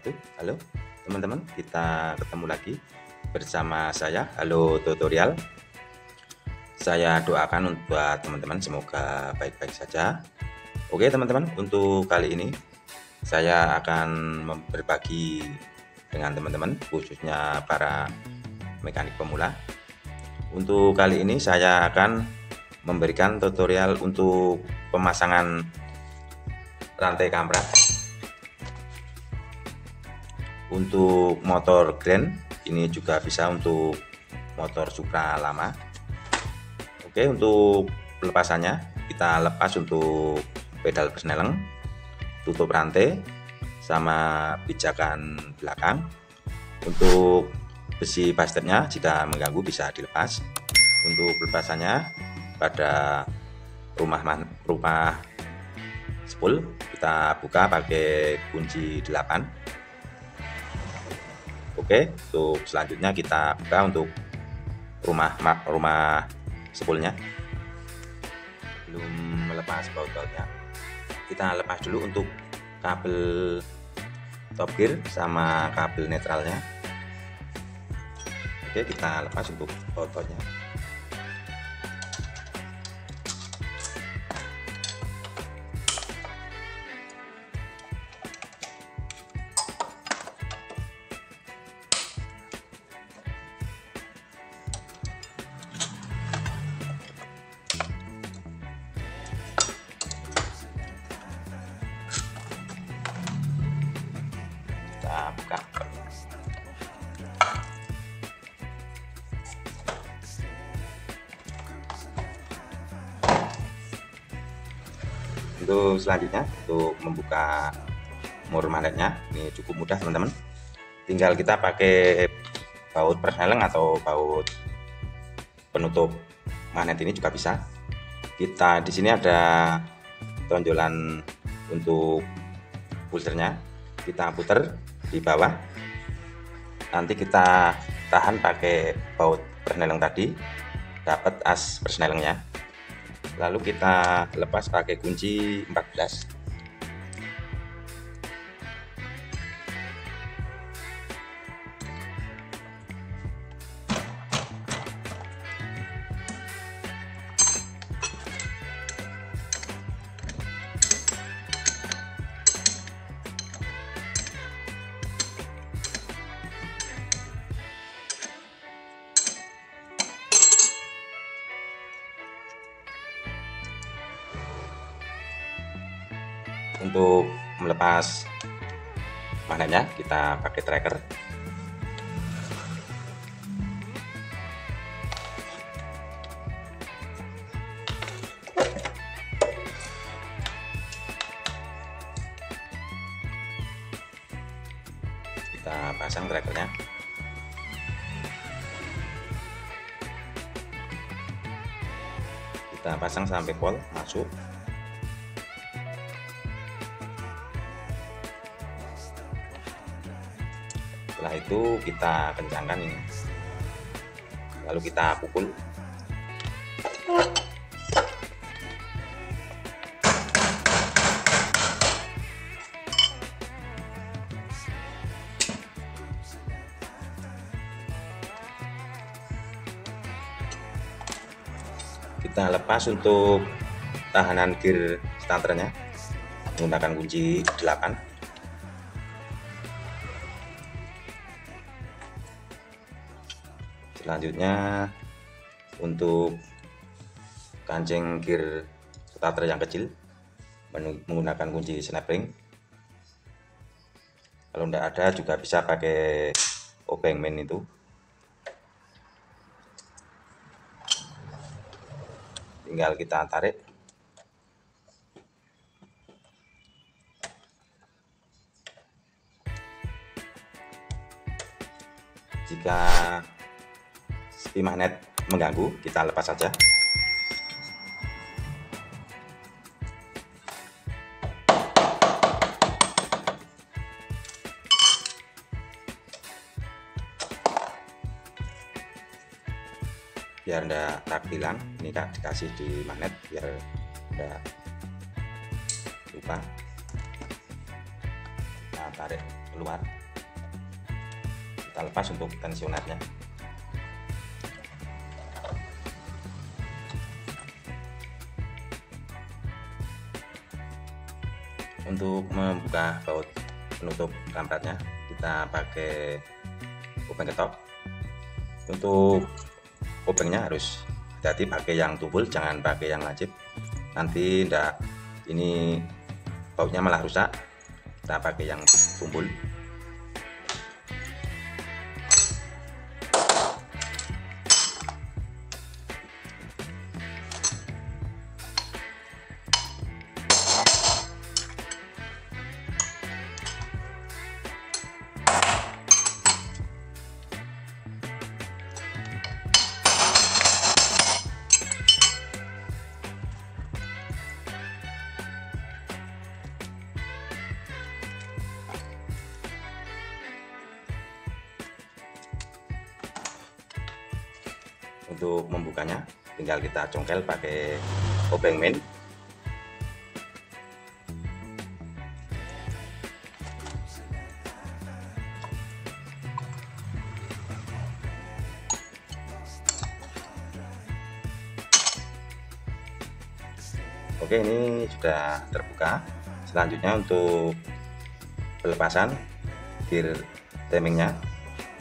wabarakatuh. Halo teman-teman, kita ketemu lagi bersama saya, Halo Tutorial. Saya doakan buat teman-teman semoga baik-baik saja. Oke teman-teman, untuk kali ini saya akan berbagi dengan teman-teman, khususnya para mekanik pemula. Untuk kali ini saya akan memberikan tutorial untuk pemasangan rantai kampret untuk motor Grand. Ini juga bisa untuk motor Supra lama. Oke, untuk pelepasannya kita lepas untuk pedal persneleng, tutup rantai sama pijakan belakang. Untuk besi basternya jika mengganggu bisa dilepas. Untuk pelepasannya pada rumah spool kita buka pakai kunci 8. Oke, untuk selanjutnya kita buka untuk rumah spoolnya. Belum melepas baut-bautnya, kita lepas dulu untuk kabel top gear sama kabel netralnya. Oke, kita lepas untuk baut-bautnya. Kita buka. Untuk selanjutnya, untuk membuka mur magnetnya ini cukup mudah teman-teman. Tinggal kita pakai baut persneleng atau baut penutup magnet ini juga bisa. Kita di sini ada tonjolan untuk pushernya, kita putar di bawah. Nanti kita tahan pakai baut persneleng tadi, dapat as persnelengnya. Lalu kita lepas pakai kunci 14. Untuk melepas magnetnya kita pakai tracker. Kita pasang trackernya. Kita pasang sampai pol masuk. Setelah itu kita kencangkan ini, lalu kita pukul. Kita lepas untuk tahanan gear starternya menggunakan kunci 8. Selanjutnya untuk kancing gear starter yang kecil menggunakan kunci snap ring. Kalau tidak ada juga bisa pakai obeng main itu. Tinggal kita tarik. Jika sepi magnet mengganggu, kita lepas saja. Biar enggak takbilan, ini Kak dikasih di magnet biar enggak lupa. Kita tarik keluar. Kita lepas untuk tensionernya. Untuk membuka baut penutup kampretnya kita pakai obeng ketok. Untuk obengnya harus hati-hati pakai yang tumpul, jangan pakai yang lancip, nanti ndak ini bautnya malah rusak. Kita pakai yang tumpul. Untuk membukanya tinggal kita congkel pakai obeng main. Oke, ini sudah terbuka. Selanjutnya untuk pelepasan gear timingnya,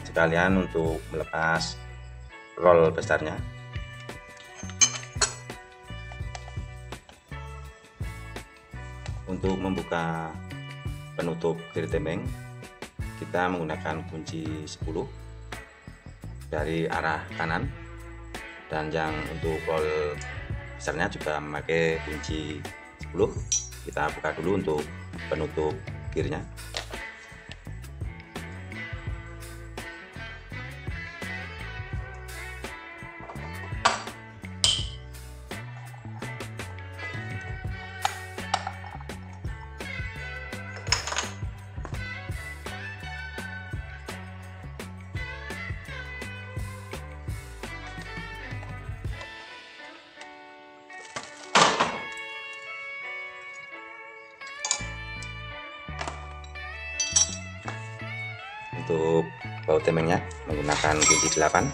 sekalian untuk melepas roll besarnya. Untuk membuka penutup gear timing kita menggunakan kunci 10 dari arah kanan, dan yang untuk roll besarnya juga memakai kunci 10. Kita buka dulu untuk penutup gearnya. Untuk baut timingnya menggunakan kunci 8.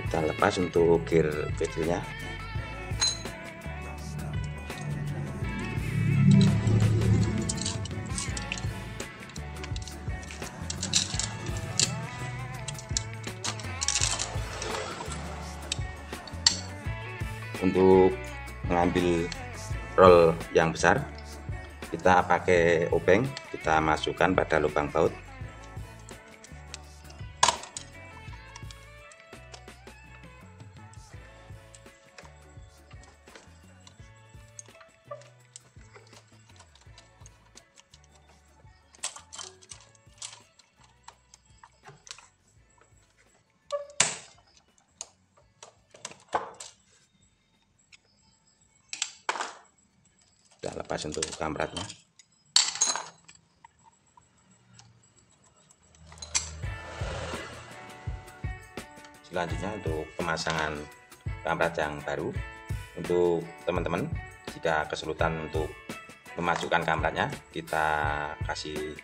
Kita lepas untuk gear kecilnya. Untuk mengambil roll yang besar kita pakai obeng, kita masukkan pada lubang baut. Kita lepas untuk kampretnya. Selanjutnya untuk pemasangan kampret yang baru. Untuk teman-teman jika kesulitan untuk memasukkan kampretnya, kita kasih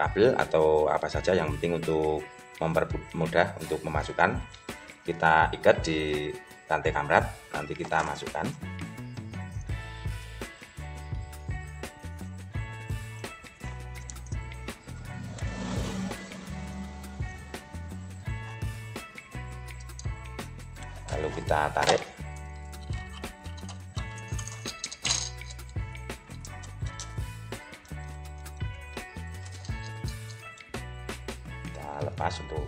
kabel atau apa saja yang penting untuk mempermudah untuk memasukkan. Kita ikat di rantai kampret, nanti kita masukkan. Lalu kita tarik. Kita lepas untuk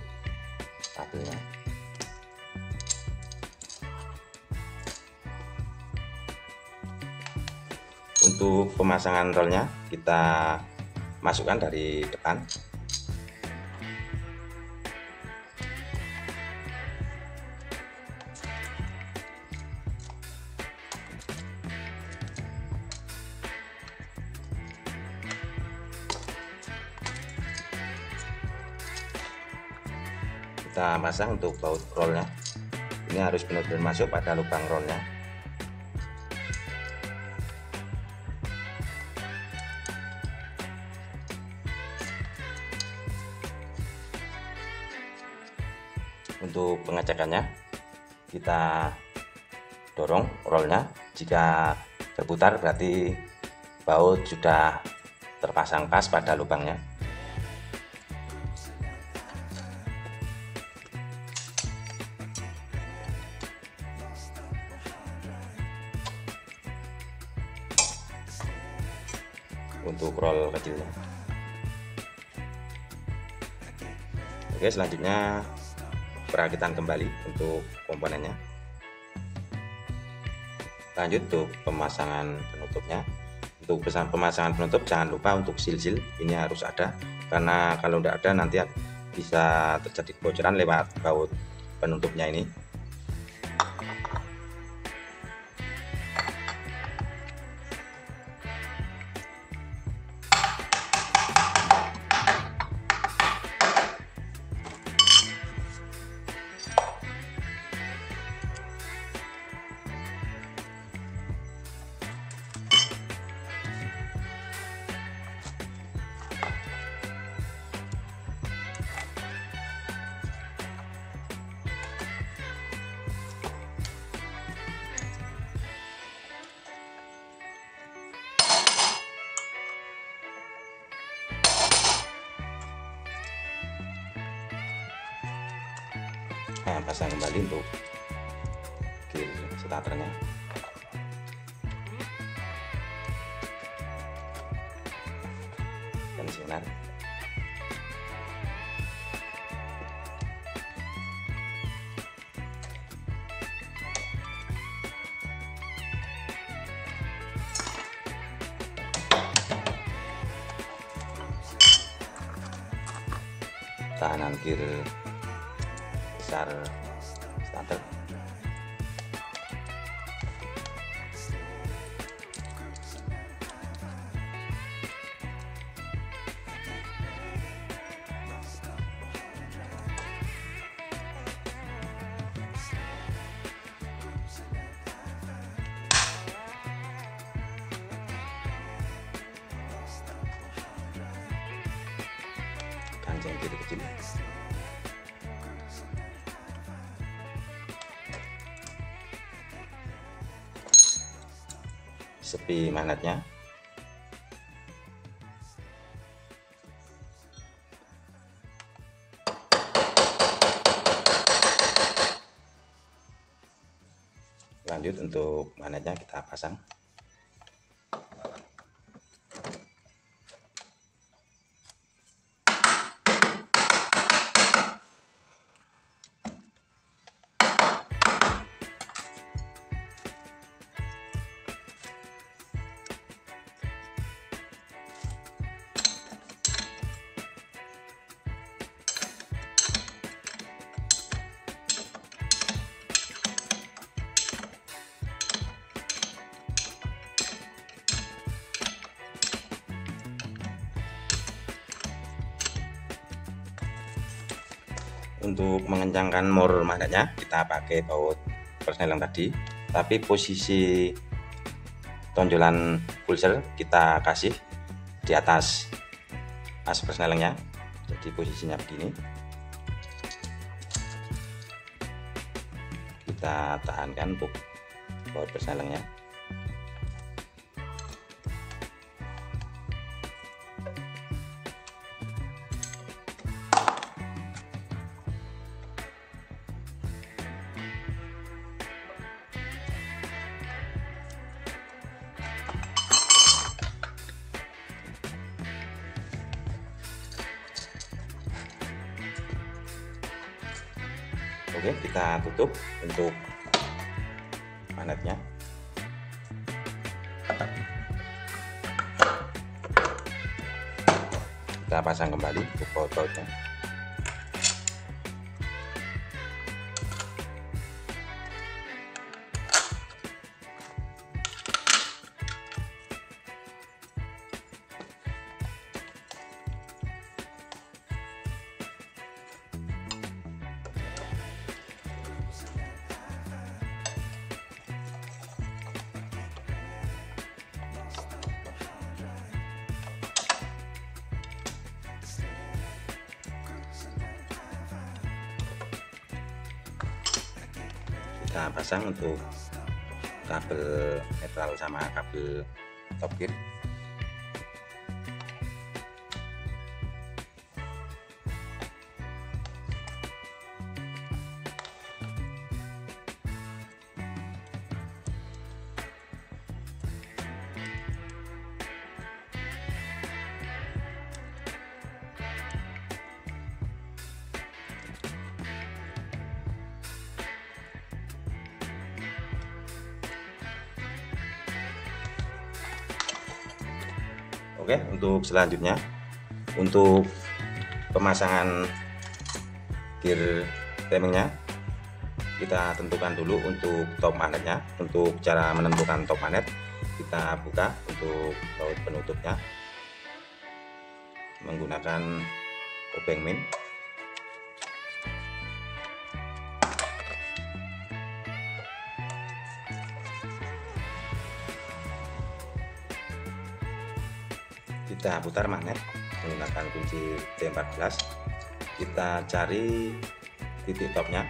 kabelnya. Untuk pemasangan rolnya kita masukkan dari depan. Kita pasang untuk baut rollnya, ini harus benar-benar masuk pada lubang rollnya. Untuk pengecekannya kita dorong rollnya, jika berputar berarti baut sudah terpasang pas pada lubangnya. Untuk roll kecilnya. Oke, selanjutnya perakitan kembali untuk komponennya. Lanjut untuk pemasangan penutupnya. Untuk pemasangan penutup jangan lupa untuk sil-sil ini harus ada, karena kalau tidak ada nanti bisa terjadi kebocoran lewat baut penutupnya ini. Nah, pasang kembali untuk gear starternya. Tensioner. Tahanan gear besar starter. Kancing kiri kecil. Sepi magnetnya. Lanjut untuk magnetnya kita pasang. Untuk mengencangkan mur magnetnya kita pakai baut persneling tadi, tapi posisi tonjolan pulser kita kasih di atas as persnelingnya, jadi posisinya begini. Kita tahankan untuk baut persnelingnya. Oke, kita tutup untuk magnetnya. kita pasang kembali untuk baut-bautnya. Kita pasang untuk kabel netral sama kabel top gear. Oke, untuk selanjutnya untuk pemasangan gear timingnya kita tentukan dulu untuk top magnetnya. Untuk cara menentukan top magnet kita buka untuk baut penutupnya menggunakan obeng min. Kita putar magnet menggunakan kunci T14. Kita cari titik topnya.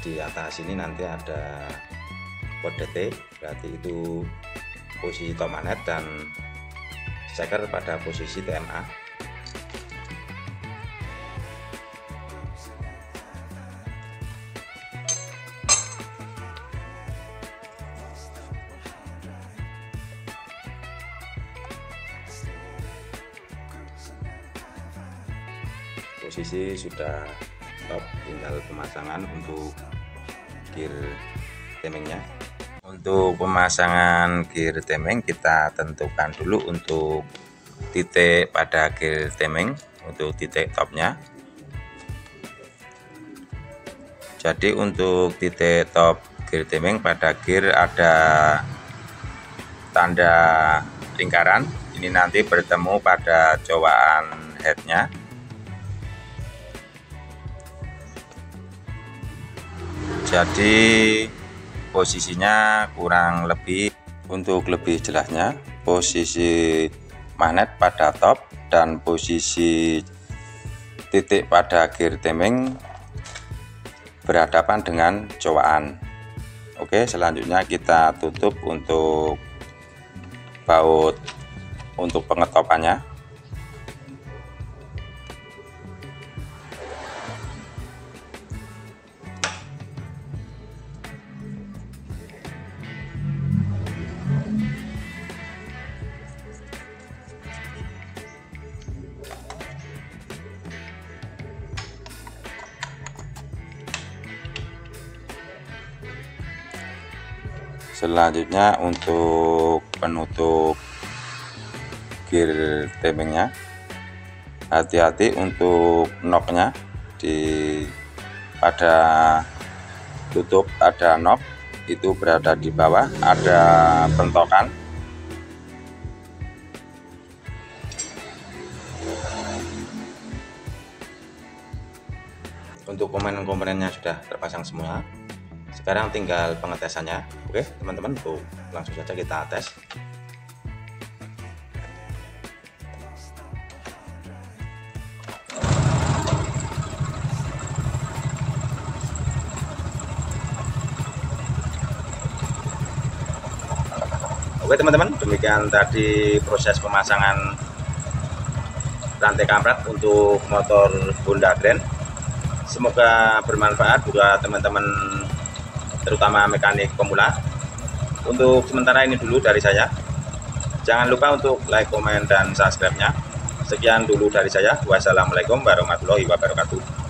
Di atas ini nanti ada kode T, berarti itu posisi top magnet, dan steker pada posisi TMA. Posisi sudah top, tinggal pemasangan untuk gear timingnya. Untuk pemasangan gear timing kita tentukan dulu untuk titik pada gear timing untuk titik topnya. Jadi untuk titik top gear timing pada gear ada tanda lingkaran, ini nanti bertemu pada cowaan headnya. Jadi posisinya kurang lebih, untuk lebih jelasnya, posisi magnet pada top dan posisi titik pada gear timing berhadapan dengan cowaan. Oke, selanjutnya kita tutup untuk baut untuk pengetopannya. Selanjutnya untuk penutup gear timingnya, hati-hati untuk knocknya, di pada tutup ada knock itu berada di bawah, ada pentokan. Untuk komponen-komponennya sudah terpasang semua. Sekarang tinggal pengetesannya. Oke teman-teman, tuh langsung saja kita tes. Oke teman-teman, demikian tadi proses pemasangan rantai kampret untuk motor Honda Grand. Semoga bermanfaat buat teman-teman, terutama mekanik pemula. Untuk sementara ini dulu dari saya. Jangan lupa untuk like, komen, dan subscribe-nya. Sekian dulu dari saya. Wassalamualaikum warahmatullahi wabarakatuh.